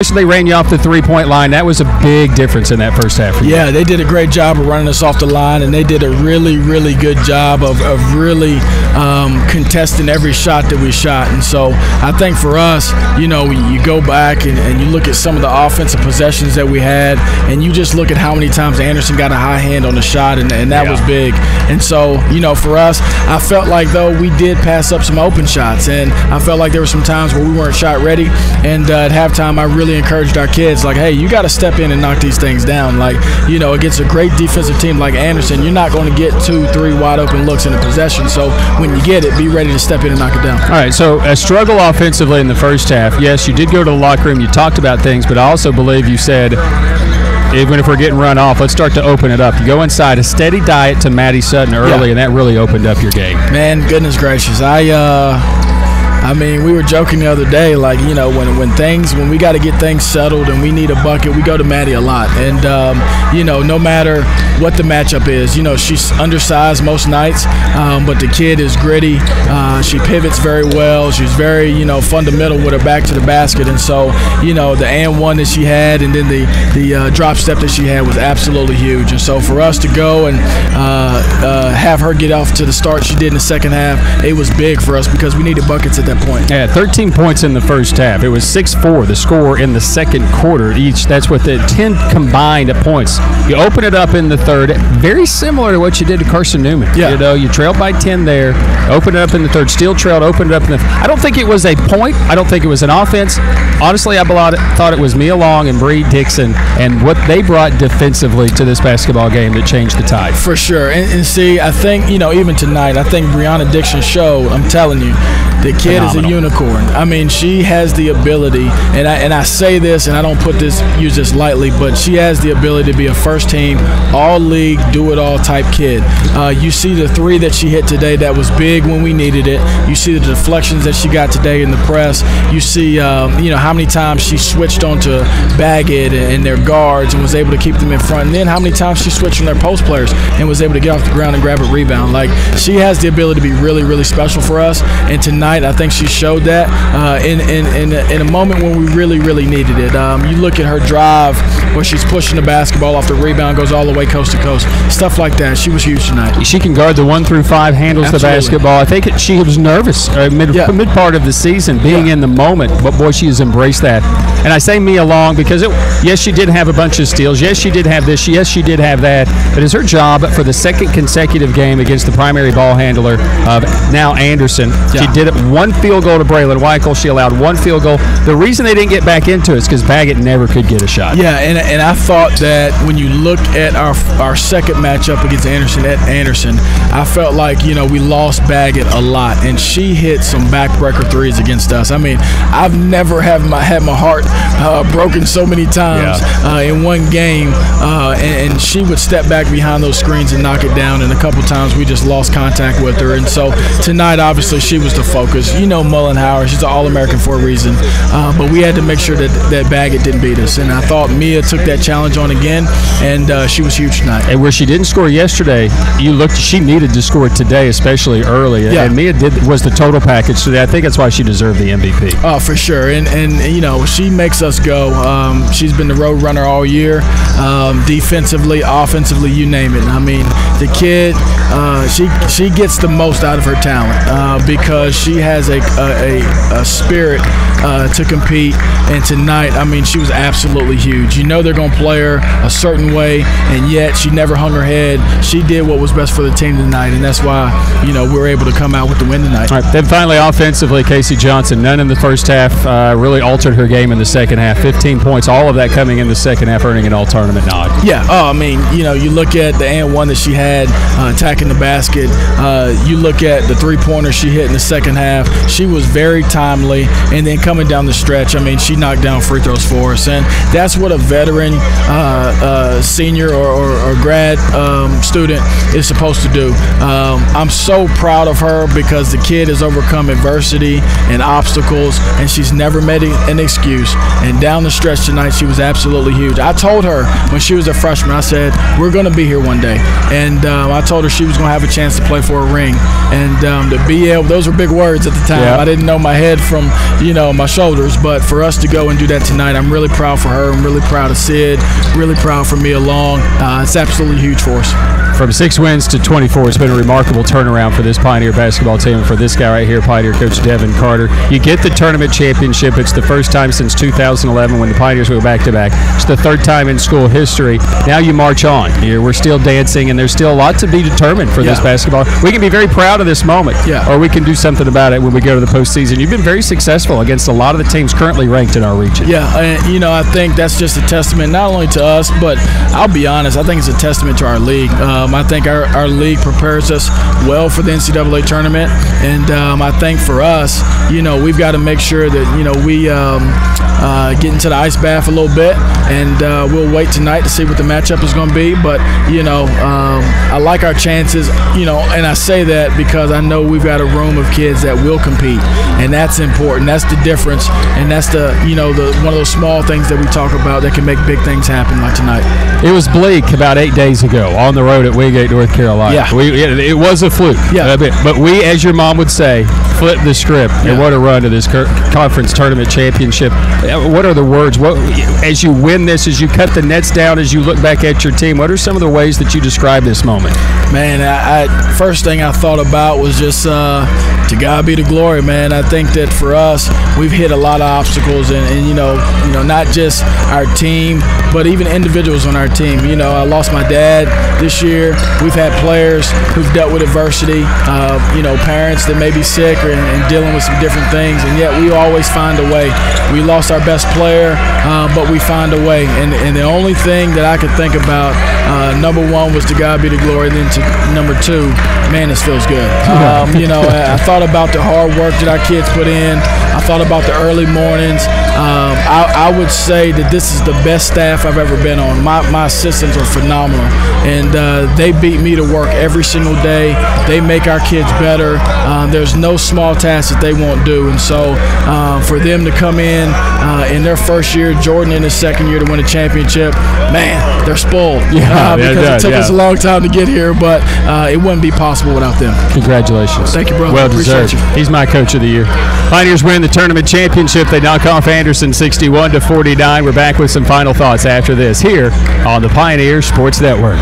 especially they ran you off the three-point line. That was a big difference in that first half. Yeah, they did a great job of running us off the line, and they did a really, really good job of really contesting every shot that we shot. And so I think for us, you go back and you look at some of the offensive possessions that we had, and you just look at how many times Anderson got a high hand on the shot, and that was big. And so, for us, I felt like, though, we did pass up some open shots, and I felt like there were some times where we weren't shot ready. And at halftime, I really encouraged our kids, like, hey, you got to step in and knock these things down. Like, against a great defensive team like Anderson, you're not going to get 2-3 wide open looks in a possession. So when you get it, be ready to step in and knock it down. All right, so a struggle offensively in the first half. Yes, you did go to the locker room, you talked about things, but I also believe you said, even if we're getting run off, let's start to open it up. You go inside, a steady diet to Maddie Sutton early, and that really opened up your game. Man, goodness gracious. I mean, we were joking the other day, like, when we got to get things settled and we need a bucket, we go to Maddie a lot. And, no matter what the matchup is, she's undersized most nights, but the kid is gritty. She pivots very well. She's very, fundamental with her back to the basket. And so, the and one that she had and then the drop step that she had was absolutely huge. And so for us to go and have her get off to the start she did in the second half, it was big for us because we needed buckets at that point. Yeah, 13 points in the first half. It was 6-4, the score in the second quarter each. That's with the 10 combined points. You open it up in the third, very similar to what you did to Carson Newman. Yeah. You trailed by 10 there, opened it up in the third, still trailed, opened it up in the I don't think it was a point. I don't think it was an offense. Honestly, I thought it was Mia Long and Bree Dixon and what they brought defensively to this basketball game that changed the tide. For sure. And see, I think, even tonight, I think Brianna Dixon's show, I'm telling you, the kid is a unicorn. I mean, she has the ability, and I say this, and I don't use this lightly, but she has the ability to be a first-team, all-league, do-it-all type kid. You see the three that she hit today that was big when we needed it. You see the deflections that she got today in the press. You see, how many times she switched onto Baggett and their guards and was able to keep them in front. And then how many times she switched on their post players and was able to get off the ground and grab a rebound. Like, she has the ability to be really, really special for us. And tonight, I think she showed that in a moment when we really, really needed it. You look at her drive where she's pushing the basketball off the rebound, goes all the way coast to coast, stuff like that. She was huge tonight. She can guard the 1 through 5, handles the basketball. I think she was nervous mid part of the season, being in the moment, but boy, she has embraced that. And I say Mia Long because, yes, she did have a bunch of steals. Yes, she did have this. Yes, she did have that. But it's her job for the second consecutive game against the primary ball handler of now Anderson. She did it 1 field goal to Braylon Weichel. She allowed 1 field goal. The reason they didn't get back into it is because Baggett never could get a shot. Yeah, and I thought that when you look at our second matchup against Anderson, I felt like, we lost Baggett a lot, and she hit some backbreaker threes against us. I mean, I've never had my heart broken so many times in one game, and she would step back behind those screens and knock it down, and a couple times we just lost contact with her. And so tonight, obviously, she was the focus. Mullenhauer, she's an All-American for a reason, but we had to make sure that Baggett didn't beat us, and I thought Mia took that challenge on again, and she was huge tonight. And where she didn't score yesterday, she needed to score today, especially early, and Mia was the total package today. I think that's why she deserved the MVP. Oh, for sure, and she makes us go. She's been the road runner all year, defensively, offensively, you name it. I mean, the kid, she gets the most out of her talent because she has a spirit to compete. And tonight, I mean, she was absolutely huge. They're going to play her a certain way, and yet she never hung her head. She did what was best for the team tonight, and that's why, we were able to come out with the win tonight. All right, then finally, offensively, Casey Johnson, none in the first half, really altered her game in the second half. 15 points, all of that coming in the second half, earning an all-tournament nod. Yeah, I mean, you look at the and one that she had attacking the basket. You look at the three-pointer she hit in the second half. She was very timely, and then coming down the stretch, I mean, she knocked down free throws for us, and that's what a veteran senior or grad student is supposed to do. I'm so proud of her because the kid has overcome adversity and obstacles, and she's never made an excuse. And down the stretch tonight, she was absolutely huge. I told her when she was a freshman, I said, we're going to be here one day. And I told her she was going to have a chance to play for a ring. And to be able, those were big words at the time. Yeah. I didn't know my head from, my shoulders. But for us to go and do that tonight, I'm really proud for her. I'm really proud of Sid. Really proud for me along. It's absolutely huge for us. From 6 wins to 24, it's been a remarkable turnaround for this Pioneer basketball team and for this guy right here, Pioneer coach Devan Carter. You get the tournament championship. It's the first time since 2011 when the Pioneers go back-to-back. It's the third time in school history. Now you march on. We're still dancing, and there's still a lot to be determined for this basketball. We can be very proud of this moment, or we can do something about it when we go to the postseason. You've been very successful against a lot of the teams currently ranked in our region. Yeah, and, I think that's just a testament not only to us, but I'll be honest, I think it's a testament to our league. I think our league prepares us well for the NCAA tournament, and I think for us, we've got to make sure that we get into the ice bath a little bit, and we'll wait tonight to see what the matchup is going to be. But I like our chances, and I say that because I know we've got a room of kids that will compete, and that's important. That's the difference, and that's the one of those small things that we talk about that can make big things happen, like tonight. It was bleak about 8 days ago on the road at Wingate, North Carolina. Yeah. It was a fluke. Yeah. But we, as your mom would say, flipped the script. And what a run to this conference tournament championship. What are the words? As you win this, as you cut the nets down, as you look back at your team, what are some of the ways that you describe this moment? Man, first thing I thought about was just to God be the glory, man. I think that for us, we've hit a lot of obstacles, and not just our team, but even individuals on our team. I lost my dad this year. We've had players who've dealt with adversity, parents that may be sick and dealing with some different things, and yet we always find a way. We lost our best player, but we find a way. And the only thing that I could think about, number one, was to God be the glory, and then to number two, man, this feels good. I thought about the hard work that our kids put in. I thought about the early mornings. I would say that this is the best staff I've ever been on. My assistants are phenomenal, and they beat me to work every single day. They make our kids better. There's no small task that they won't do, and so for them to come in their first year, Jordan in his second year to win a championship, man, they're spoiled. Because it took us a long time to get here, but it wouldn't be possible without them. Congratulations. Thank you, brother. Well deserved. He's my coach of the year. Pioneers win the tournament championship. They knock off Anderson 61-49. We're back with some final thoughts after this here on the Pioneer Sports Network.